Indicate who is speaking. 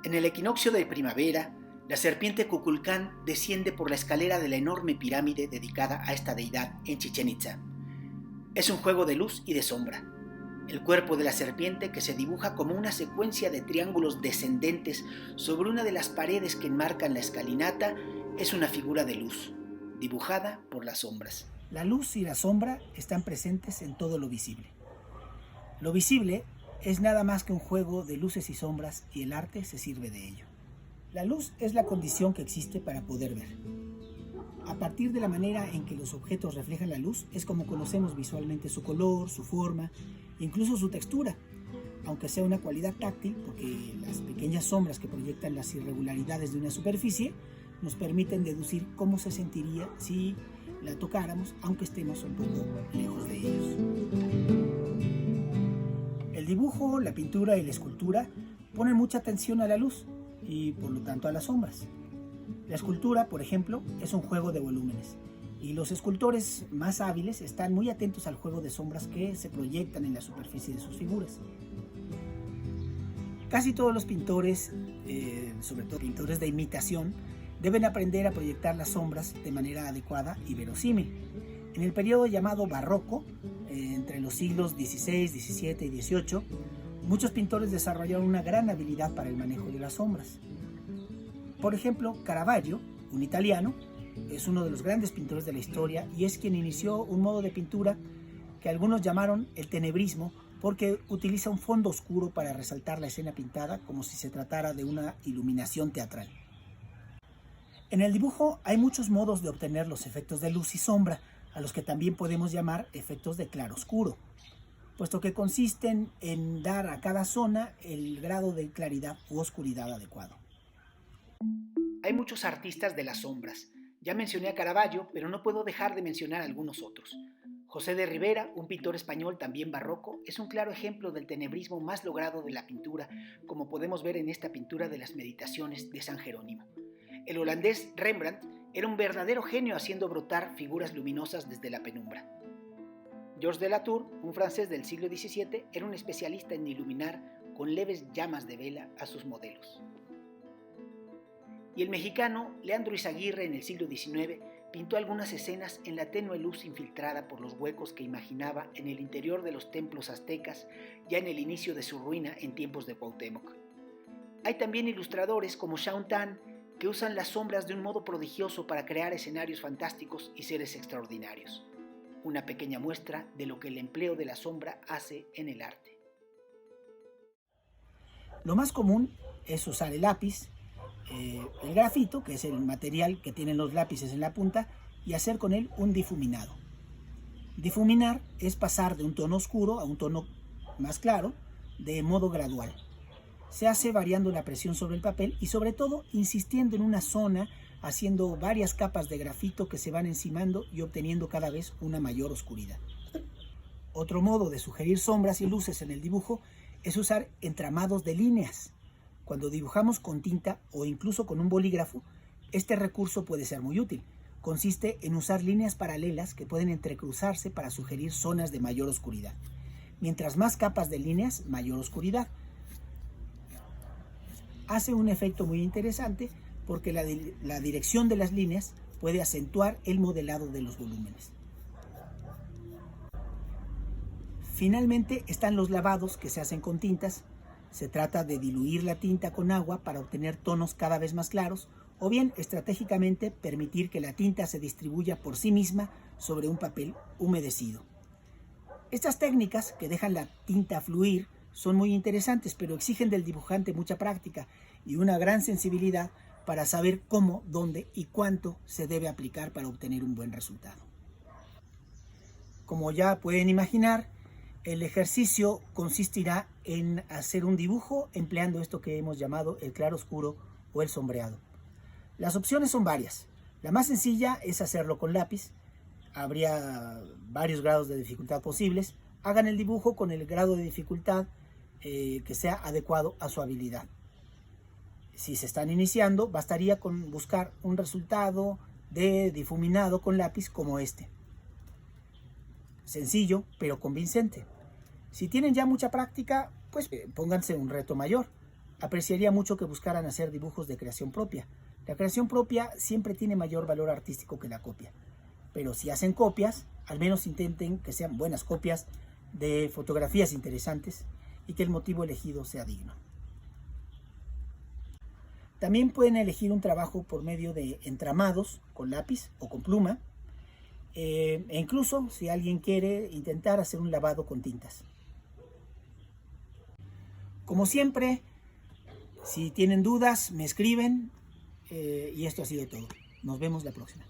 Speaker 1: En el equinoccio de primavera, la serpiente Kukulcán desciende por la escalera de la enorme pirámide dedicada a esta deidad en Chichén Itzá. Es un juego de luz y de sombra. El cuerpo de la serpiente, que se dibuja como una secuencia de triángulos descendentes sobre una de las paredes que enmarcan la escalinata, es una figura de luz, dibujada por las sombras.
Speaker 2: La luz y la sombra están presentes en todo lo visible. Lo visible es nada más que un juego de luces y sombras, y el arte se sirve de ello. La luz es la condición que existe para poder ver. A partir de la manera en que los objetos reflejan la luz, es como conocemos visualmente su color, su forma, incluso su textura, aunque sea una cualidad táctil, porque las pequeñas sombras que proyectan las irregularidades de una superficie nos permiten deducir cómo se sentiría si la tocáramos, aunque estemos un poco lejos de ellos. El dibujo, la pintura y la escultura ponen mucha atención a la luz y por lo tanto a las sombras. La escultura, por ejemplo, es un juego de volúmenes y los escultores más hábiles están muy atentos al juego de sombras que se proyectan en la superficie de sus figuras. Casi todos los pintores, sobre todo pintores de imitación, deben aprender a proyectar las sombras de manera adecuada y verosímil. En el periodo llamado barroco, entre los siglos XVI, XVII y XVIII, muchos pintores desarrollaron una gran habilidad para el manejo de las sombras. Por ejemplo, Caravaggio, un italiano, es uno de los grandes pintores de la historia y es quien inició un modo de pintura que algunos llamaron el tenebrismo, porque utiliza un fondo oscuro para resaltar la escena pintada como si se tratara de una iluminación teatral. En el dibujo hay muchos modos de obtener los efectos de luz y sombra, a los que también podemos llamar efectos de claroscuro, puesto que consisten en dar a cada zona el grado de claridad u oscuridad adecuado.
Speaker 1: Hay muchos artistas de las sombras. Ya mencioné a Caravaggio, pero no puedo dejar de mencionar algunos otros. José de Rivera, un pintor español también barroco, es un claro ejemplo del tenebrismo más logrado de la pintura, como podemos ver en esta pintura de las Meditaciones de San Jerónimo. El holandés Rembrandt era un verdadero genio haciendo brotar figuras luminosas desde la penumbra. Georges de Latour, un francés del siglo XVII, era un especialista en iluminar con leves llamas de vela a sus modelos. Y el mexicano Leandro Izaguirre, en el siglo XIX, pintó algunas escenas en la tenue luz infiltrada por los huecos que imaginaba en el interior de los templos aztecas, ya en el inicio de su ruina en tiempos de Cuauhtémoc. Hay también ilustradores como Shaun Tan, que usan las sombras de un modo prodigioso para crear escenarios fantásticos y seres extraordinarios. Una pequeña muestra de lo que el empleo de la sombra hace en el arte.
Speaker 2: Lo más común es usar el lápiz, el grafito, que es el material que tienen los lápices en la punta, y hacer con él un difuminado. Difuminar es pasar de un tono oscuro a un tono más claro de modo gradual. Se hace variando la presión sobre el papel y sobre todo insistiendo en una zona, haciendo varias capas de grafito que se van encimando y obteniendo cada vez una mayor oscuridad. Otro modo de sugerir sombras y luces en el dibujo es usar entramados de líneas. Cuando dibujamos con tinta o incluso con un bolígrafo, este recurso puede ser muy útil. Consiste en usar líneas paralelas que pueden entrecruzarse para sugerir zonas de mayor oscuridad. Mientras más capas de líneas, mayor oscuridad. Hace un efecto muy interesante porque la dirección de las líneas puede acentuar el modelado de los volúmenes. Finalmente están los lavados que se hacen con tintas. Se trata de diluir la tinta con agua para obtener tonos cada vez más claros, o bien estratégicamente permitir que la tinta se distribuya por sí misma sobre un papel humedecido. Estas técnicas, que dejan la tinta fluir, son muy interesantes, pero exigen del dibujante mucha práctica y una gran sensibilidad para saber cómo, dónde y cuánto se debe aplicar para obtener un buen resultado. Como ya pueden imaginar, el ejercicio consistirá en hacer un dibujo empleando esto que hemos llamado el claroscuro o el sombreado. Las opciones son varias. La más sencilla es hacerlo con lápiz. Habría varios grados de dificultad posibles. Hagan el dibujo con el grado de dificultad que sea adecuado a su habilidad. Si se están iniciando, bastaría con buscar un resultado de difuminado con lápiz como este. Sencillo, pero convincente. Si tienen ya mucha práctica, pues pónganse un reto mayor. Apreciaría mucho que buscaran hacer dibujos de creación propia. La creación propia siempre tiene mayor valor artístico que la copia. Pero si hacen copias, al menos intenten que sean buenas copias de fotografías interesantes y que el motivo elegido sea digno. También pueden elegir un trabajo por medio de entramados con lápiz o con pluma, e incluso si alguien quiere intentar hacer un lavado con tintas. Como siempre, si tienen dudas, me escriben y esto ha sido todo. Nos vemos la próxima.